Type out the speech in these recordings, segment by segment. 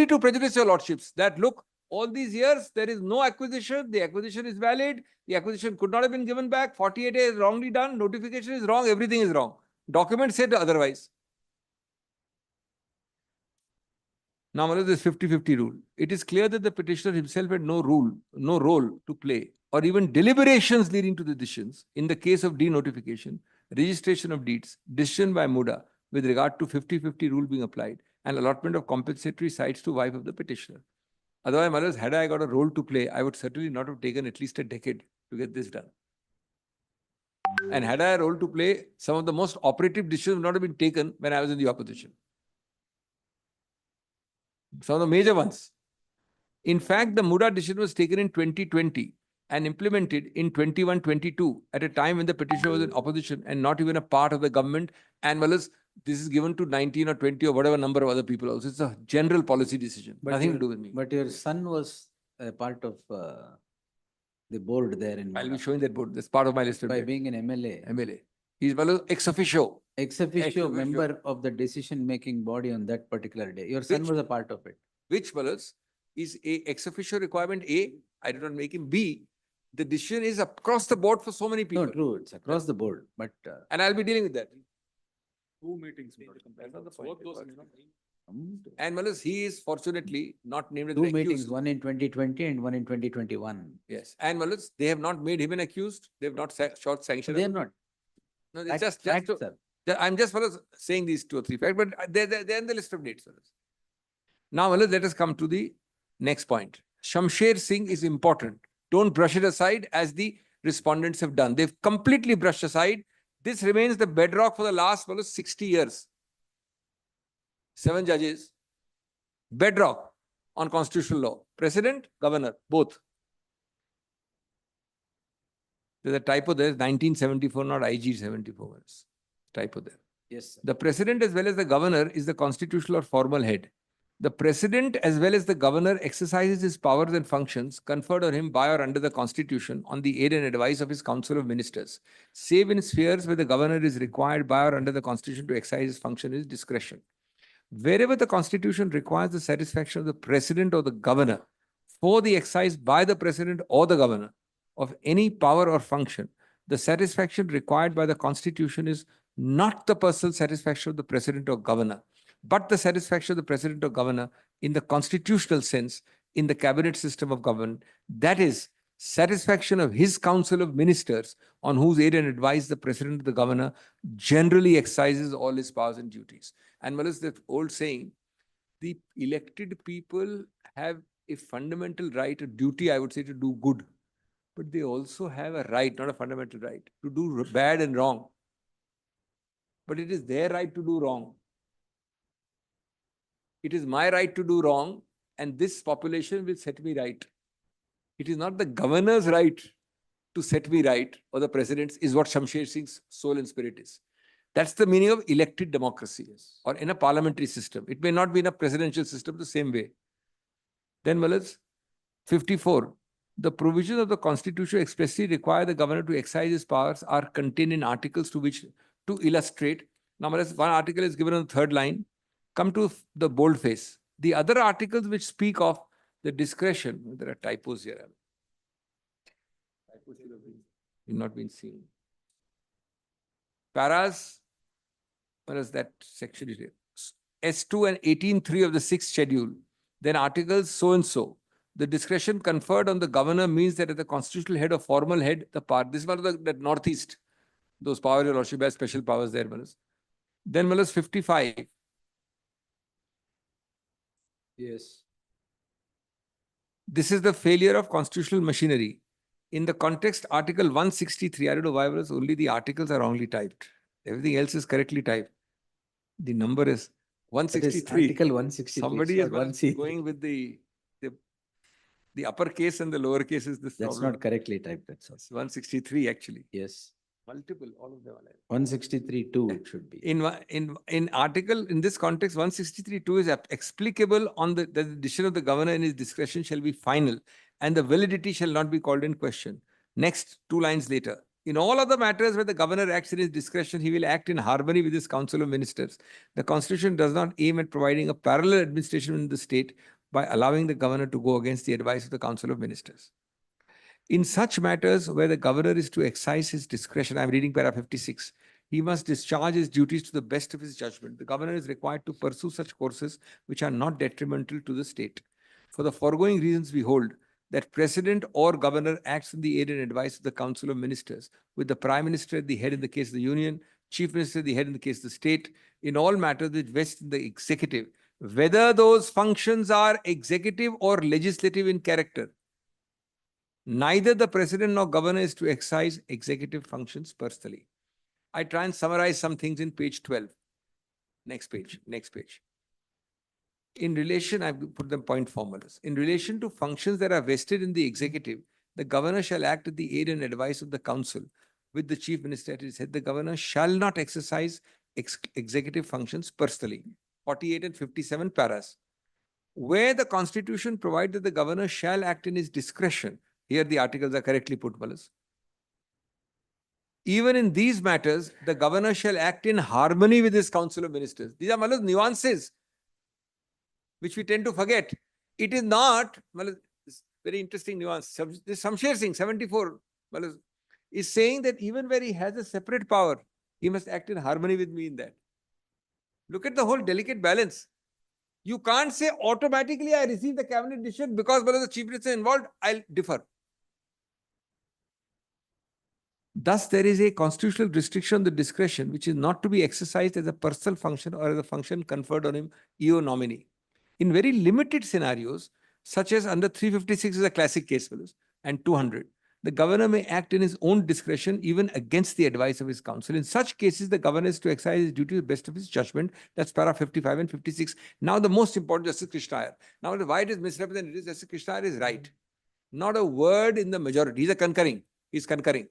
to prejudice your lordships that, look, all these years, there is no acquisition. The acquisition is valid. The acquisition could not have been given back. 48A is wrongly done. Notification is wrong. Everything is wrong. Document said otherwise. Now, what is this 50-50 rule? It is clear that the petitioner himself had no role to play, or even deliberations leading to the decisions in the case of denotification, registration of deeds, decision by Muda with regard to 50-50 rule being applied, and allotment of compensatory sites to wife of the petitioner. Otherwise, had I got a role to play, I would certainly not have taken at least a decade to get this done. And had I a role to play, some of the most operative decisions would not have been taken when I was in the opposition. Some of the major ones. In fact, the Muda decision was taken in 2020 and implemented in 21-22 at a time when the petitioner was in opposition and not even a part of the government. And well as this is given to 19 or 20 or whatever number of other people also. It's a general policy decision. But nothing to do with me. But your son was a part of the board there in I'll be showing that board. That's part of my list. By being an MLA. MLA. He's well ex officio. Ex officio member of the decision-making body on that particular day. Your son was a part of it. Which, Balas, is a ex officio requirement A, I did not make him B. The decision is across the board for so many people. No, true. It's across the board. But and I'll be dealing with that. 2 meetings. And Malas, he is fortunately not named as 2 an meetings, accused. one in 2020 and one in 2021. Yes. And Malas, they have not made him an accused. They have not short sanctioned. They have not. No, it's just I'm just saying these 2 or 3 facts, but they're in the list of dates. Now, let us come to the next point. Shamsher Singh is important. Don't brush it aside as the respondents have done. They've completely brushed aside. This remains the bedrock for the last 60 years. 7 judges. Bedrock on constitutional law. President, governor, both. There's a typo there. 1974, not IG 74. Typo there. Yes, sir. The president as well as the governor is the constitutional or formal head. The president as well as the governor exercises his powers and functions conferred on him by or under the constitution on the aid and advice of his council of ministers, save in spheres where the governor is required by or under the constitution to exercise his function in his discretion. Wherever the constitution requires the satisfaction of the president or the governor for the exercise by the president or the governor of any power or function, the satisfaction required by the constitution is not the personal satisfaction of the president or governor, but the satisfaction of the president or governor in the constitutional sense in the cabinet system of government. That is, satisfaction of his council of ministers on whose aid and advice the president or the governor generally exercises all his powers and duties. And what is the old saying? The elected people have a fundamental right, a duty, I would say, to do good. But they also have a right, not a fundamental right, to do bad and wrong. But it is their right to do wrong. It is my right to do wrong, and this population will set me right. It is not the governor's right to set me right, or the president's, is what Shamsher Singh's soul and spirit is. That's the meaning of elected democracy, or in a parliamentary system. It may not be in a presidential system the same way. Then, Malas, 54. The provisions of the constitution expressly require the governor to exercise his powers are contained in articles to illustrate. Now, Malas, one article is given on the 3rd line. Come to the boldface. The other articles which speak of the discretion, there are typos here. Typos should have not been seen. Paras, what is that section? S2 and 18.3 of the 6th schedule. Then articles so and so. The discretion conferred on the governor means that at the constitutional head or formal head, the part. This is one of the Northeast. Those powers, your lordship has special powers there, Malas. Then Malas 55. Yes. This is the failure of constitutional machinery. In the context, Article 163, I don't know why only the articles are wrongly typed. Everything else is correctly typed. The number is 163. Article 163. Somebody is going with the uppercase and the lowercase is this. That's problem. not correctly typed. That's all. 163 actually. Yes. Multiple, all of them are like 163.2 it should be. In article, in this context, 163.2 is explicable on the decision of the governor in his discretion shall be final and the validity shall not be called in question. Next, 2 lines later. In all other matters where the governor acts in his discretion, he will act in harmony with his council of ministers. The constitution does not aim at providing a parallel administration in the state, by allowing the governor to go against the advice of the Council of Ministers. In such matters where the governor is to exercise his discretion, I'm reading para 56, he must discharge his duties to the best of his judgment. The governor is required to pursue such courses which are not detrimental to the state. For the foregoing reasons, we hold that president or governor acts in the aid and advice of the Council of Ministers, with the Prime Minister at the head in the case of the Union, Chief Minister at the head in the case of the state, in all matters which vest in the executive, whether those functions are executive or legislative in character. Neither the president nor governor is to exercise executive functions personally. I try and summarize some things in page 12. Next page. In relation, I put them point formulas. In relation to functions that are vested in the executive, the governor shall act at the aid and advice of the council with the chief minister at his head. The governor shall not exercise executive functions personally. 48 and 57 paras. Where the constitution provides that the governor shall act in his discretion, here the articles are correctly put, Malas. Even in these matters, the governor shall act in harmony with his council of ministers. These are Malas nuances which we tend to forget. It is not, Malas, very interesting nuance. This Shamsher Singh, 74, Malas, is saying that even where he has a separate power, he must act in harmony with me in that. Look at the whole delicate balance. You can't say automatically I receive the cabinet decision because the chief minister is involved, I'll differ. Thus, there is a constitutional restriction on the discretion which is not to be exercised as a personal function or as a function conferred on him, eo nomine. In very limited scenarios, such as under 356 is a classic case, and 200, the governor may act in his own discretion even against the advice of his council. In such cases, the governor is to exercise his duty to the best of his judgment. That's para 55 and 56. Now, the most important, Justice Krishna Iyer. Now, why it is misrepresented, Justice Krishna Iyer is right. Not a word in the majority. He's concurring.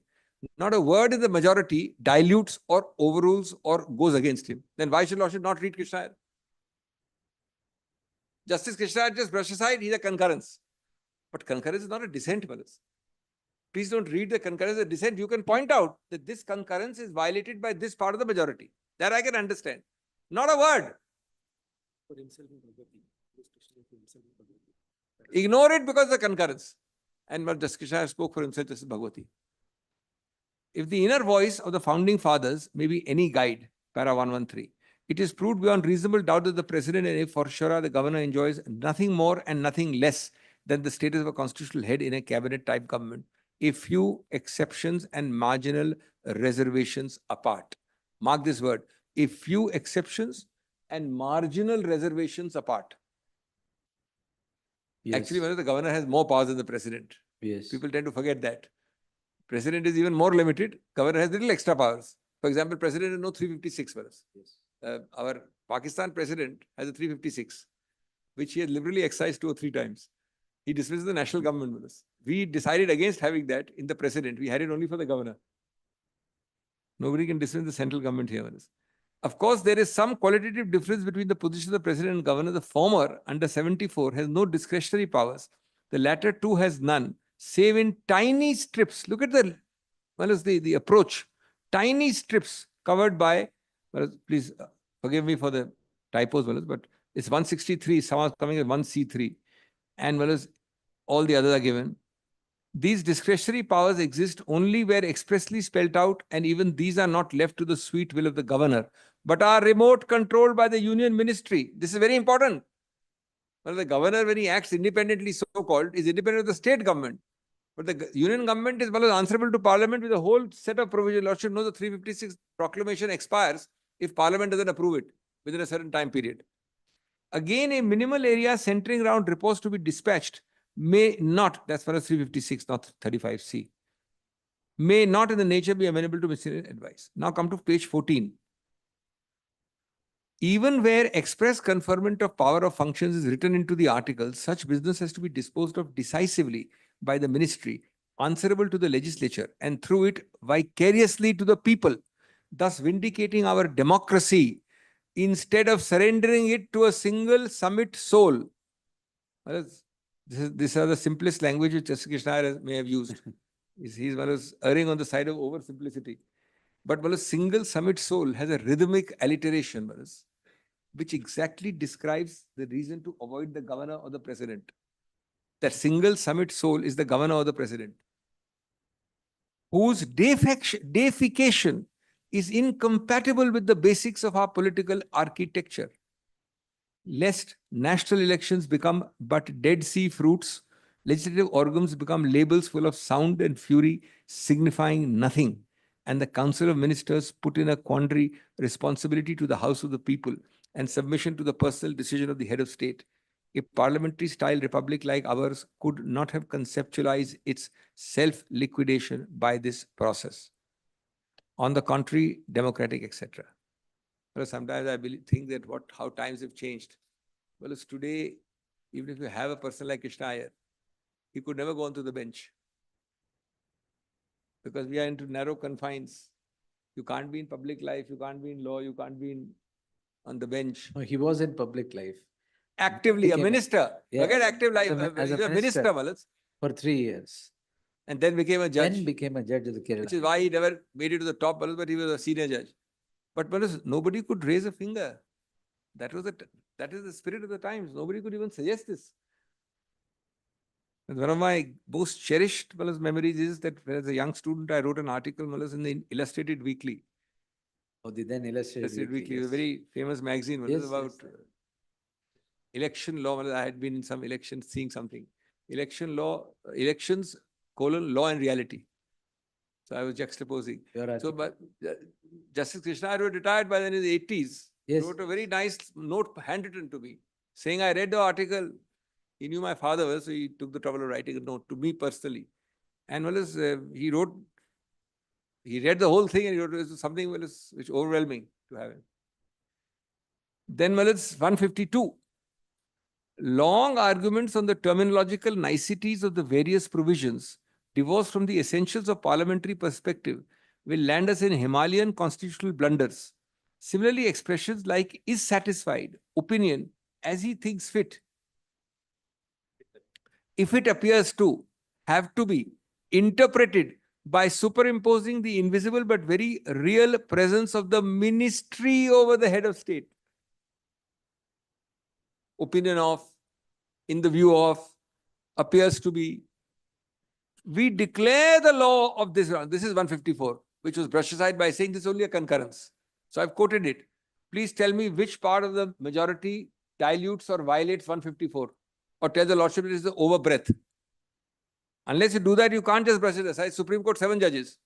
Not a word in the majority dilutes or overrules or goes against him. Then why should Lordship not read Krishna Iyer? Justice Krishna Iyer just brush aside, he's a concurrence. But concurrence is not a dissent, Malas. Please don't read the concurrence as a dissent. You can point out that this concurrence is violated by this part of the majority. That I can understand. Not a word. Ignore it because of the concurrence. And Justice Krishna Iyer spoke for himself, Justice Bhagwati. If the inner voice of the founding fathers may be any guide, para 113, it is proved beyond reasonable doubt that the president and if for sure the governor enjoys nothing more and nothing less than the status of a constitutional head in a cabinet type government, a few exceptions and marginal reservations apart. Mark this word, a few exceptions and marginal reservations apart. Yes. Actually, the governor has more powers than the president. Yes. People tend to forget that. President is even more limited. Governor has little extra powers. For example, president has no 356 for us. Yes. Our Pakistan president has a 356, which he has liberally excised 2 or 3 times. He dismisses the national government with us. We decided against having that in the president. We had it only for the governor. Nobody can dismiss the central government here with us. Of course, there is some qualitative difference between the position of the president and governor. The former, under 74, has no discretionary powers. The latter too has none, save in tiny strips. Look at the approach. Tiny strips covered by, please forgive me for the typos, but it's 163, somehow coming at 1C3. And all the others are given. These discretionary powers exist only where expressly spelled out, and even these are not left to the sweet will of the governor, but are remote controlled by the union ministry. This is very important. Well, the governor, when he acts independently, so-called, is independent of the state government. But the union government is answerable to parliament with a whole set of provisions. Lordship knows the 356 proclamation expires if parliament doesn't approve it within a certain time period. Again, a minimal area centering around reports to be dispatched may not, that's for 356, not 35C, may not in the nature be amenable to ministerial advice. Now come to page 14. Even where express conferment of power of functions is written into the article, such business has to be disposed of decisively by the ministry, answerable to the legislature, and through it vicariously to the people, thus vindicating our democracy instead of surrendering it to a single summit soul. These are the simplest language which Justice Krishna Iyer may have used. He's erring on the side of oversimplicity. But a single summit soul has a rhythmic alliteration. which exactly describes the reason to avoid the governor or the president. That single summit soul is the governor or the president, whose deification is incompatible with the basics of our political architecture. Lest national elections become but Dead Sea fruits, legislative organs become labels full of sound and fury, signifying nothing, and the Council of Ministers put in a quandary responsibility to the House of the People and submission to the personal decision of the head of state. A parliamentary-style republic like ours could not have conceptualized its self-liquidation by this process. On the contrary, democratic, etc. Well, sometimes I think that how times have changed. Well, it's today, even if you have a person like Krishna Iyer, he could never go onto the bench. Because we are into narrow confines. You can't be in public life, you can't be in law, you can't be on the bench. No, he was in public life Actively, a Became- minister. Yes, Forget active life. as a He was minister. Malas, for 3 years. and then became a judge. Then became a judge of the Kerala. Which is why he never made it to the top, Malas, but he was a senior judge. But Malas, nobody could raise a finger. That is the spirit of the times. Nobody could even suggest this. And one of my most cherished memories is that as a young student, I wrote an article in the Illustrated Weekly. Oh, the then Illustrated Weekly, a yes. very famous magazine Yes, about yes. election law. I had been in some elections seeing something. Elections, law and reality. So I was juxtaposing. Your So, article. but Justice Krishna Iyer retired by then in the 80s. Yes. Wrote a very nice note handwritten to me, saying, I read the article. He knew my father, so he took the trouble of writing a note to me personally. And he read the whole thing and he wrote something which overwhelming to have him. Then 152. Long arguments on the terminological niceties of the various provisions, divorced from the essentials of parliamentary perspective, will land us in Himalayan constitutional blunders. Similarly, expressions like is satisfied, opinion, as he thinks fit, if it appears to, have to be interpreted by superimposing the invisible but very real presence of the ministry over the head of state. Opinion of, in the view of, appears to be. We declare the law of this. This is 154, which was brushed aside by saying this is only a concurrence. So I've quoted it. Please tell me which part of the majority dilutes or violates 154, or tell the Lordship it is the overbreadth. Unless you do that, you can't just brush it aside. Supreme Court, 7 judges.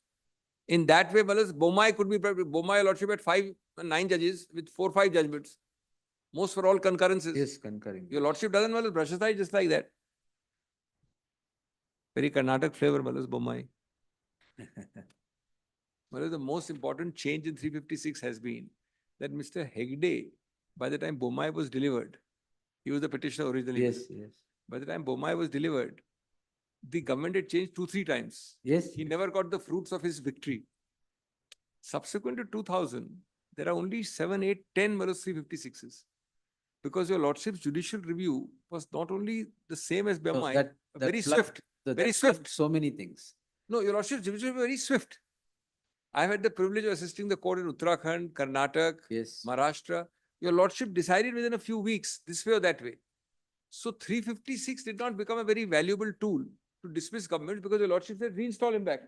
In that way, Bomai could be Bomai Lordship at 9 judges with 4 or 5 judgments. Most for all concurrences. Yes, concurring. Your Lordship doesn't brush aside just like that. Very Karnataka flavor, Bomai. The most important change in 356 has been that Mr. Hegde, by the time Bomai was delivered, he was the petitioner originally. Yes, yes. By the time Bomai was delivered, the government had changed 2-3 times. Yes. He never got the fruits of his victory. Subsequent to 2000, there are only 7, 8, 10 356s. Because your Lordship's judicial review was not only the same as Bomai, very swift. Very swift. So many things. No, your Lordship's judicial review was very swift. I've had the privilege of assisting the court in Uttarakhand, Karnataka, Yes. Maharashtra. Your Lordship decided within a few weeks, this way or that way. So 356 did not become a very valuable tool to dismiss governments because your Lordship said reinstall him back.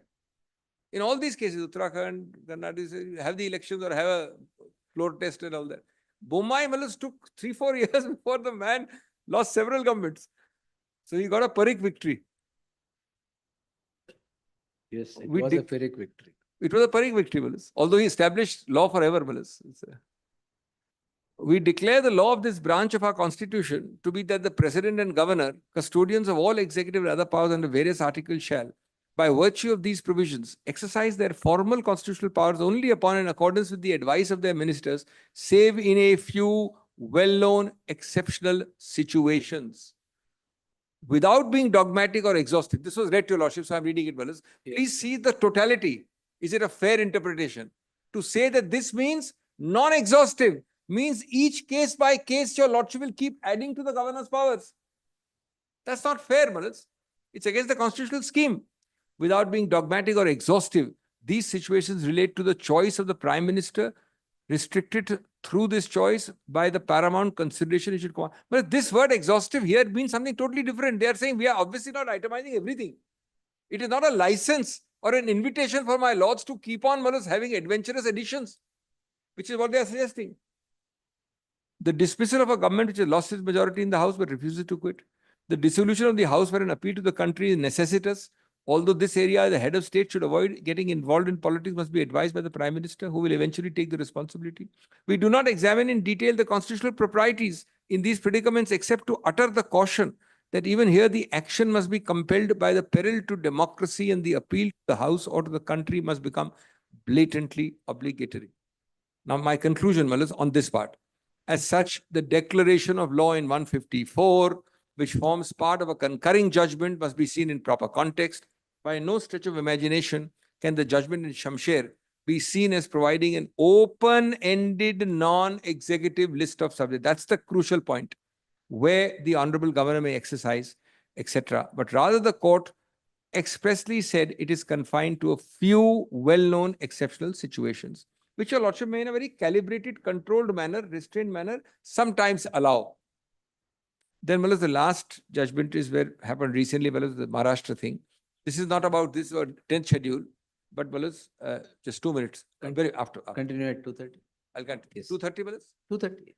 In all these cases, Uttarakhand, Karnataka, have the elections or have a floor test and all that. Bomai took 3-4 years before the man lost several governments. So he got a Parik victory. Yes, it We was a Pyrrhic victory. It was a Parik victory, although he established law forever. We declare the law of this branch of our constitution to be that the president and governor, custodians of all executive and other powers under various articles shall, by virtue of these provisions, exercise their formal constitutional powers only upon in accordance with the advice of their ministers, save in a few well-known exceptional situations. Without being dogmatic or exhaustive. This was read to your Lordship, so I'm reading it, Wallace. Please see the totality. Is it a fair interpretation? To say that this means non-exhaustive, means each case by case your Lordship will keep adding to the governor's powers. That's not fair, Wallace. It's against the constitutional scheme. Without being dogmatic or exhaustive, these situations relate to the choice of the Prime Minister, restricted through this choice by the paramount consideration it should come. But this word exhaustive here means something totally different. They are saying we are obviously not itemizing everything. It is not a license or an invitation for my lords to keep on having adventurous additions, which is what they are suggesting. The dismissal of a government which has lost its majority in the House but refuses to quit. The dissolution of the House for an appeal to the country is necessitous. Although this area, the head of state should avoid getting involved in politics, must be advised by the Prime Minister, who will eventually take the responsibility. We do not examine in detail the constitutional proprieties in these predicaments except to utter the caution that even here the action must be compelled by the peril to democracy, and the appeal to the House or to the country must become blatantly obligatory. Now, my conclusion, Malas, on this part. As such, the declaration of law in 154, which forms part of a concurring judgment, must be seen in proper context. By no stretch of imagination can the judgment in Shamsher be seen as providing an open-ended, non-executive list of subjects. That's the crucial point, where the Honorable Governor may exercise, etc. But rather the court expressly said it is confined to a few well-known exceptional situations, which your Lordship may in a very calibrated, controlled manner, restrained manner, sometimes allow. Then, Malas, the last judgment is where happened recently, Malas, the Maharashtra thing. This is not about this or 10th schedule, but Malas, just 2 minutes. Very after. Continue at 2:30. I'll continue. Yes. 2:30, Malas? 2:30, yes.